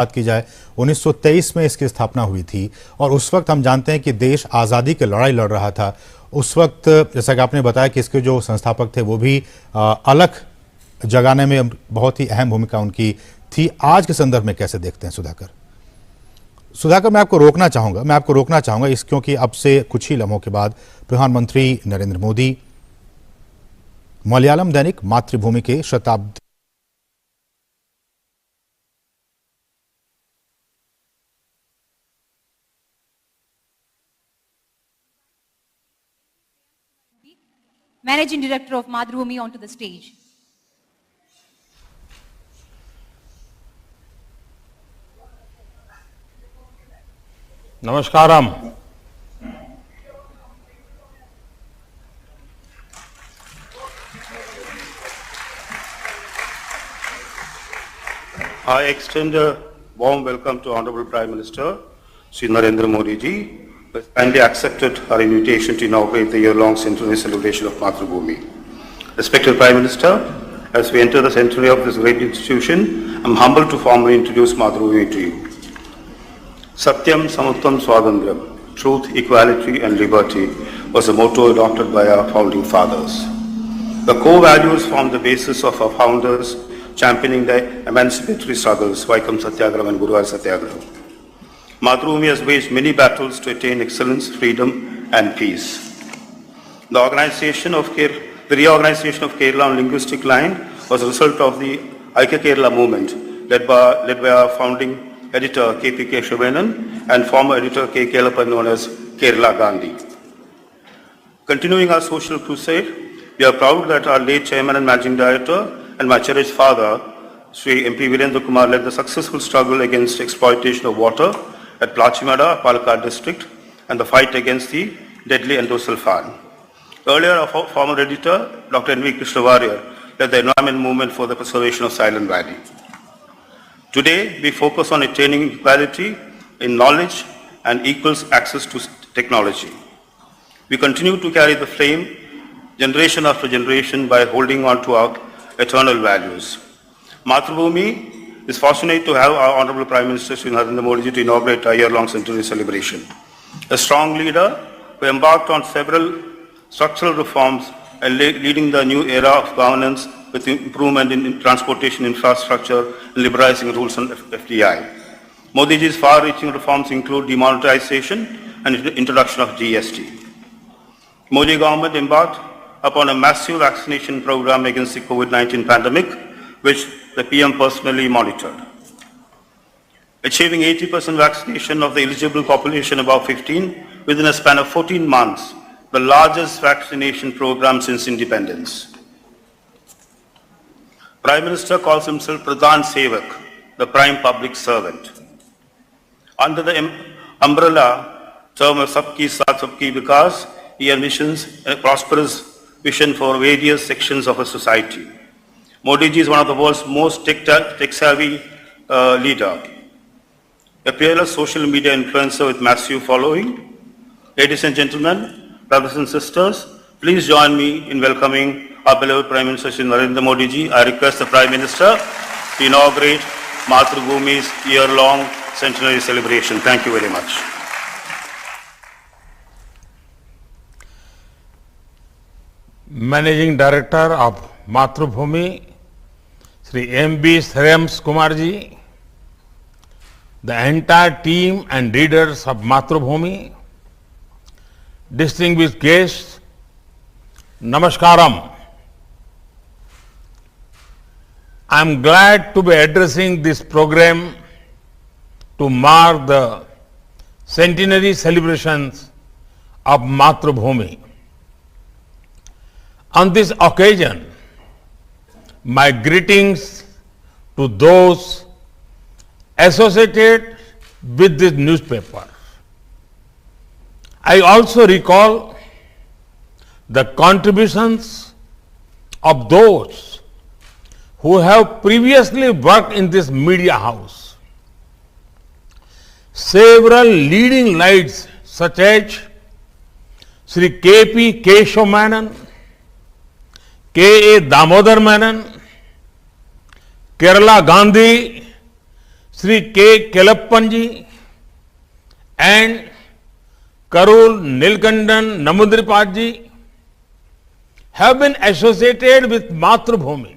बात की जाए 1923 में इसकी स्थापना हुई थी और उस वक्त हम जानते हैं कि देश आज़ादी की लड़ाई लड़ रहा था। उस वक्त जैसा कि आपने बताया कि इसके जो संस्थापक थे वो भी अलग जगाने में बहुत ही अहम भूमिका उनकी थी। आज के संदर्भ में कैसे देखते हैं सुधाकर? मैं आपको रोकना चाहूंगा इस क्योंकि अब से कुछ ही लम्हों के बाद प्रधानमंत्री नरेंद्र मोदी मलयालम दैनिक मातृभूमि के शताब्दी Managing Director of Mathrubhumi onto the stage. Namaskaram. I extend a warm welcome to Honorable Prime Minister Sri Narendra Modi ji, who has kindly accepted our invitation to inaugurate the year-long centenary celebration of Mathrubhumi. Respected Prime Minister, as we enter the centenary of this great institution, I am humbled to formally introduce Mathrubhumi to you. Satyam Samuttam Swadandram, truth, equality and liberty was a motto adopted by our founding fathers. The core values form the basis of our founders championing the emancipatory struggles, Vaikam Satyagraha and Guruvar Satyagraha. Mathrubhumi has waged many battles to attain excellence, freedom and peace. The reorganization of Kerala on linguistic line was a result of the Aika Kerala movement led by our founding editor K.P. Keshavenan and former editor K. Kelappan known as Kerala Gandhi. Continuing our social crusade, we are proud that our late chairman and managing director and my cherished father, Sri M.P. Virendra Kumar, led the successful struggle against exploitation of water at Plachimada, Palakkad district, and the fight against the deadly endosulfan. Earlier, our former editor, Dr. N.V. Krishnavarya, led the environment movement for the preservation of Silent Valley. Today, we focus on attaining equality in knowledge and equal access to technology. We continue to carry the flame generation after generation by holding on to our eternal values. Mathrubhumi is fortunate to have our Honorable Prime Minister Sri Narendra Modi ji to inaugurate a year-long centenary celebration. A strong leader who embarked on several structural reforms and leading the new era of governance with improvement in transportation infrastructure and liberalizing rules on FDI. Modi ji's far-reaching reforms include demonetization and introduction of GST. Modi government embarked upon a massive vaccination program against the COVID-19 pandemic, which the PM personally monitored. Achieving 80% vaccination of the eligible population above 15 within a span of 14 months, the largest vaccination program since independence. Prime Minister calls himself Pradhan Sevak, the prime public servant. Under the umbrella term of Sabki Saath Sabki Vikas, he envisions a prosperous vision for various sections of a society. Modi ji is one of the world's most tech-savvy leader, a peerless social media influencer with massive following. Ladies and gentlemen, brothers and sisters, please join me in welcoming our beloved Prime Minister Shri Narendra Modi ji. I request the Prime Minister to inaugurate Mathrubhumi's year-long centenary celebration. Thank you very much. Managing Director of Mathrubhumi, Sri M.B. Shreyams Kumar ji, the entire team and readers of Mathrubhumi, distinguished guests, Namaskaram. I am glad to be addressing this program to mark the centenary celebrations of Mathrubhumi. On this occasion, my greetings to those associated with this newspaper. I also recall the contributions of those who have previously worked in this media house. Several leading lights such as Sri K.P. Keshav K.A. Damodar Menon, Kerala Gandhi, Sri K. Kelappan ji and Karul Nilkandan Namudripad ji have been associated with Mathrubhumi.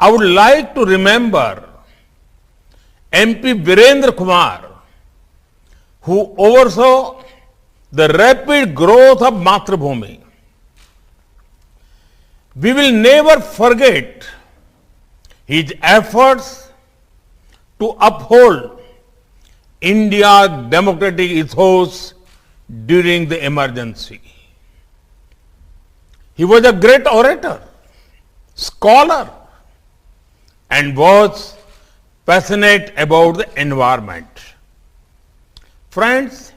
I would like to remember MP Virendra Kumar, who oversaw the rapid growth of Mathrubhumi. We will never forget his efforts to uphold India's democratic ethos during the emergency. He was a great orator, scholar, and was passionate about the environment. Friends,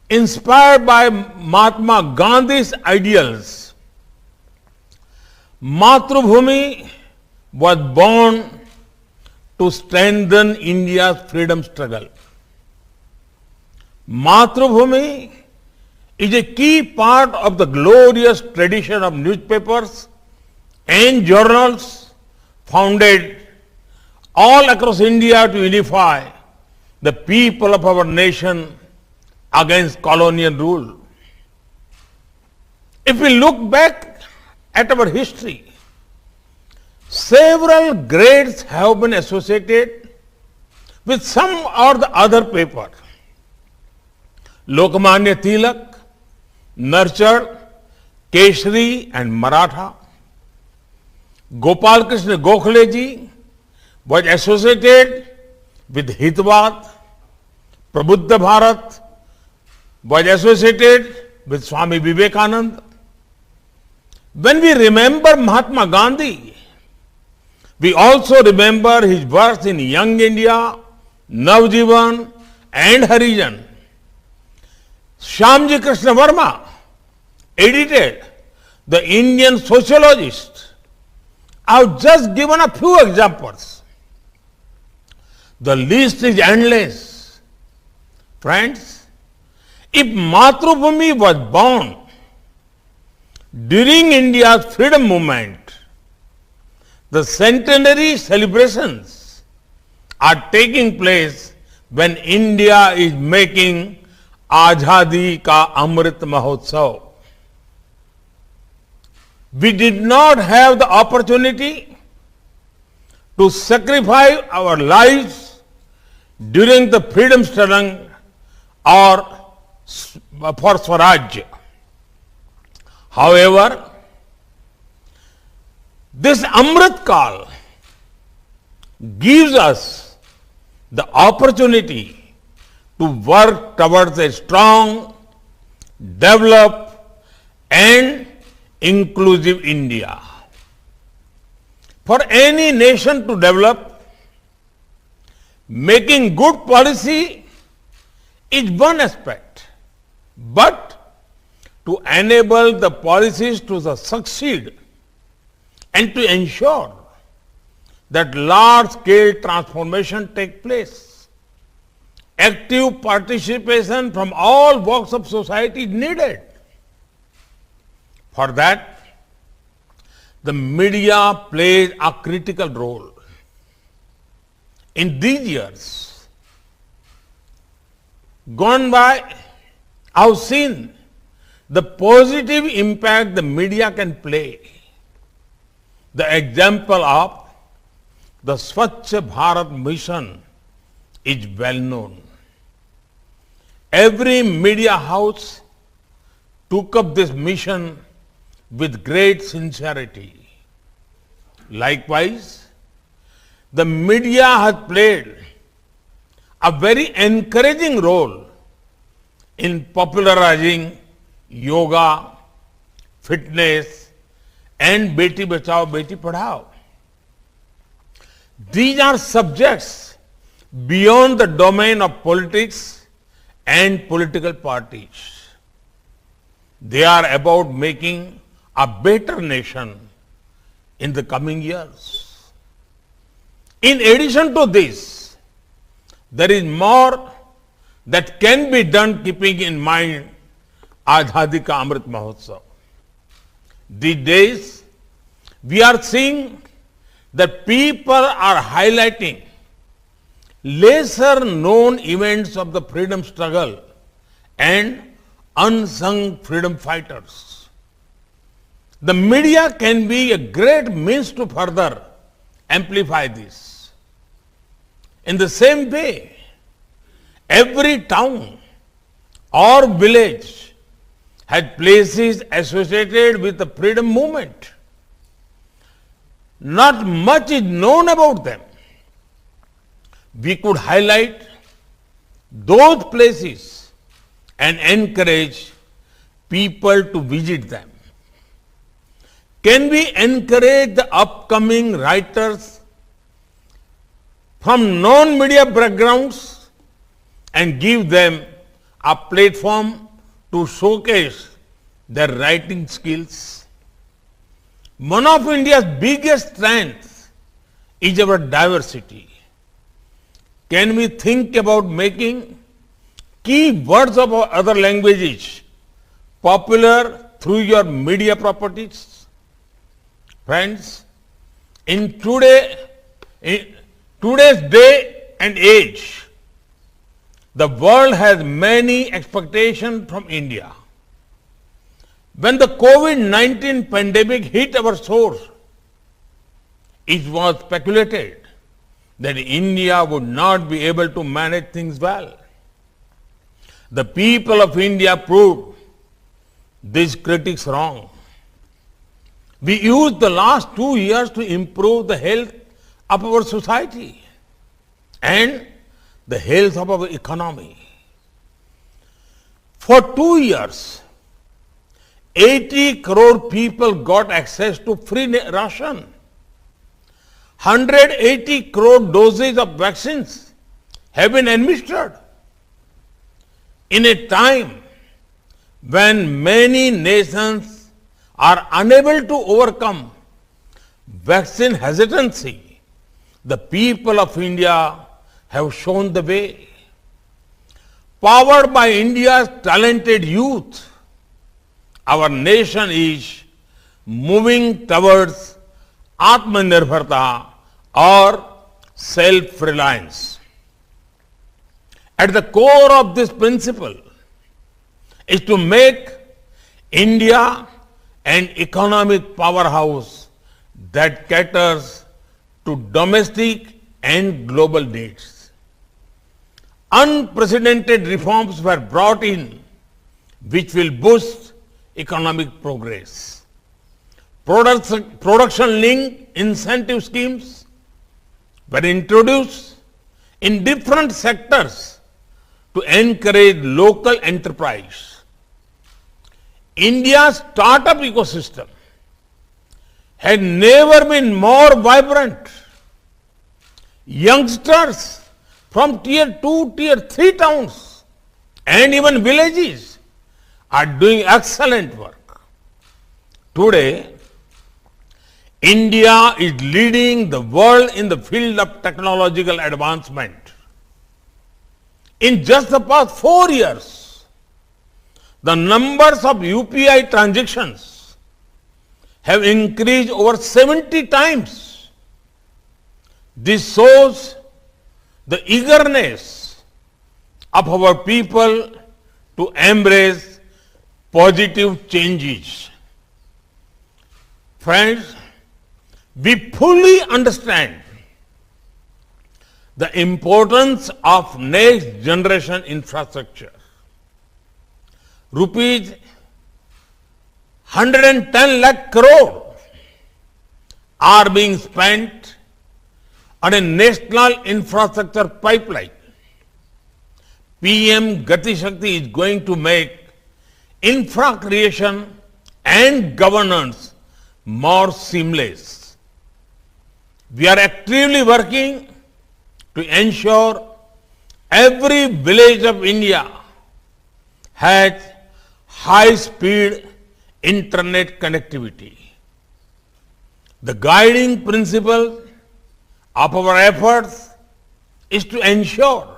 inspired by Mahatma Gandhi's ideals, Mathrubhumi was born to strengthen India's freedom struggle. Mathrubhumi is a key part of the glorious tradition of newspapers and journals founded all across India to unify the people of our nation against colonial rule. If we look back at our history, several greats have been associated with some or the other paper. Lokmanya Tilak nurtured Keshri and Maratha. Gopal Krishna Gokhale ji was associated with Hitwad. Prabuddha Bharat was associated with Swami Vivekananda. When we remember Mahatma Gandhi, we also remember his works in Young India, Navjivan and Harijan. Shyamji Krishna Verma edited The Indian Sociologist. I have just given a few examples. The list is endless. Friends, if Mathrubhumi was born during India's freedom movement, the centenary celebrations are taking place when India is making Azadi Ka Amrit Mahotsav. We did not have the opportunity to sacrifice our lives during the freedom struggle or for Swaraj. However, this Amrit Kal gives us the opportunity to work towards a strong, developed and inclusive India. For any nation to develop, making good policy is one aspect, but to enable the policies to succeed and to ensure that large-scale transformation take place, active participation from all walks of society is needed. For that, the media plays a critical role. In these years gone by, I have seen the positive impact the media can play. The example of the Swachh Bharat mission is well known. Every media house took up this mission with great sincerity. Likewise, the media has played a very encouraging role in popularizing yoga, fitness, and Beti Bachao, Beti Padhao. These are subjects beyond the domain of politics and political parties. They are about making a better nation in the coming years. In addition to this, there is more that can be done keeping in mind Azadi Ka Amrit Mahotsav. These days, we are seeing that people are highlighting lesser known events of the freedom struggle and unsung freedom fighters. The media can be a great means to further amplify this. In the same way, every town or village had places associated with the freedom movement. Not much is known about them. We could highlight those places and encourage people to visit them. Can we encourage the upcoming writers from non-media backgrounds and give them a platform to showcase their writing skills? One of India's biggest strengths is our diversity. Can we think about making key words of other languages popular through your media properties? Friends, in today's day and age, the world has many expectations from India. When the COVID-19 pandemic hit our shores, it was speculated that India would not be able to manage things well. The people of India proved these critics wrong. We used the last 2 years to improve the health of our society and the health of our economy. For 2 years, 80 crore people got access to free ration. 180 crore doses of vaccines have been administered. In a time when many nations are unable to overcome vaccine hesitancy, the people of India have shown the way. Powered by India's talented youth, our nation is moving towards Atmanirbharta or self-reliance. At the core of this principle is to make India an economic powerhouse that caters to domestic and global needs. Unprecedented reforms were brought in which will boost economic progress. Production-linked incentive schemes were introduced in different sectors to encourage local enterprise. India's startup ecosystem had never been more vibrant. Youngsters from tier 2, tier 3 towns and even villages are doing excellent work. Today, India is leading the world in the field of technological advancement. In just the past 4 years, the numbers of UPI transactions have increased over 70 times. This shows the eagerness of our people to embrace positive changes. Friends, we fully understand the importance of next generation infrastructure. Rupees 110 lakh crore are being spent on a national infrastructure pipeline. PM Gati Shakti is going to make infra creation and governance more seamless. We are actively working to ensure every village of India has high-speed internet connectivity. The guiding principle of our efforts is to ensure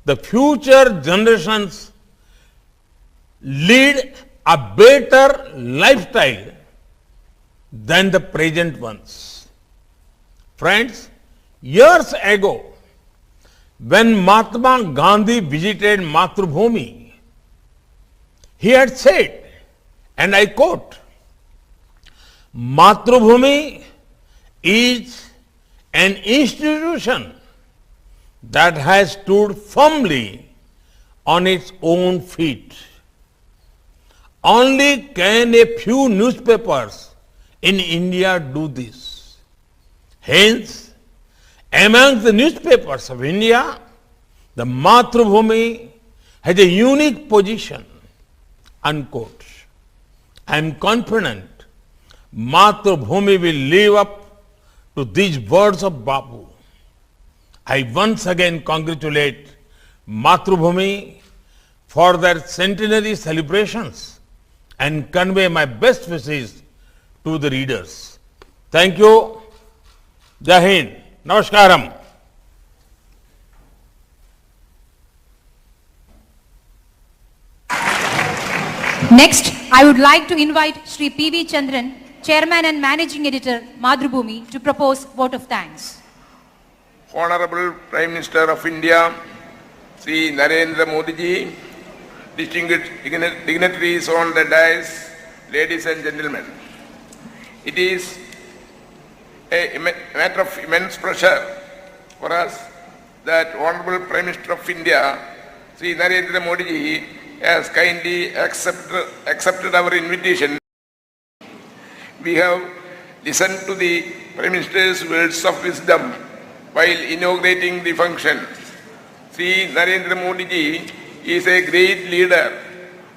the future generations lead a better lifestyle than the present ones. Friends, years ago, When Mahatma Gandhi visited Mathrubhumi, he had said, and I quote, Mathrubhumi is an institution that has stood firmly on its own feet. Only can a few newspapers in India do this. Hence, among the newspapers of India, the Mathrubhumi has a unique position, unquote. I am confident Mathrubhumi will live up to these words of Bapu. I once again congratulate Mathrubhumi for their centenary celebrations and convey my best wishes to the readers. Thank you. Jai Hind. Namaskaram. Next, I would like to invite Sri P.V. Chandran, Chairman and Managing Editor, Mathrubhumi, to propose vote of thanks. Honorable Prime Minister of India, Sri Narendra Modi ji, distinguished dignitaries on the dais, ladies and gentlemen. It is a matter of immense pleasure for us that Honorable Prime Minister of India, Sri Narendra Modi ji, has kindly accepted our invitation. We have listened to the Prime Minister's words of wisdom while inaugurating the function. Sri Narendra Modi ji is a great leader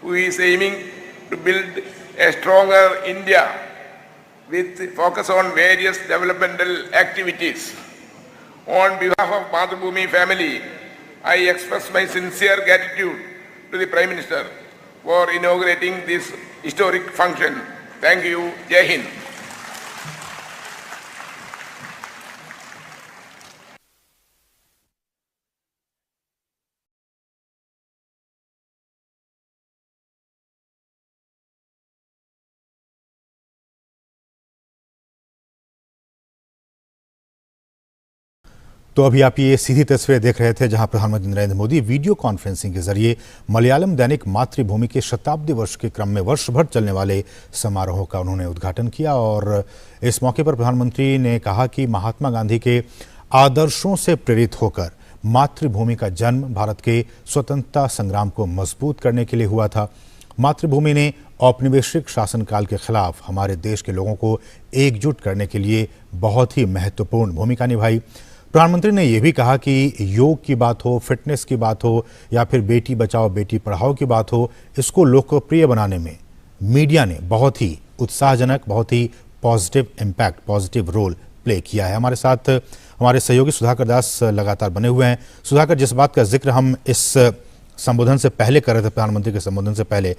who is aiming to build a stronger India with focus on various developmental activities. On behalf of Mathrubhumi family, I express my sincere gratitude to the Prime Minister for inaugurating this historic function. Thank you. Jai Hind. तो अभी आप ये सीधी तस्वीरें देख रहे थे जहां प्रधानमंत्री नरेंद्र मोदी वीडियो कॉन्फ्रेंसिंग के जरिए मलयालम दैनिक मातृभूमि के शताब्दी वर्ष के क्रम में वर्ष भर चलने वाले समारोह का उन्होंने उद्घाटन किया। और इस मौके पर प्रधानमंत्री ने कहा कि महात्मा गांधी के आदर्शों से प्रेरित होकर मातृभूमि का जन्म भारत के स्वतंत्रता संग्राम को मजबूत करने के लिए हुआ था। मातृभूमि ने औपनिवेशिक शासनकाल के खिलाफ हमारे देश के लोगों को एकजुट करने के लिए बहुत ही महत्वपूर्ण भूमिका निभाई। प्रधानमंत्री ने यह भी कहा कि योग की बात हो, फिटनेस की बात हो या फिर बेटी बचाओ बेटी पढ़ाओ की बात हो, इसको लोकप्रिय बनाने में मीडिया ने बहुत ही उत्साहजनक, बहुत ही positive impact, positive role play किया है। हमारे साथ हमारे सहयोगी सुधाकर दास लगातार बने हुए हैं। सुधाकर, जिस बात का जिक्र हम इस संबोधन से पहले कर रहे थे, प्रधानमंत्री के संबोधन से पहले,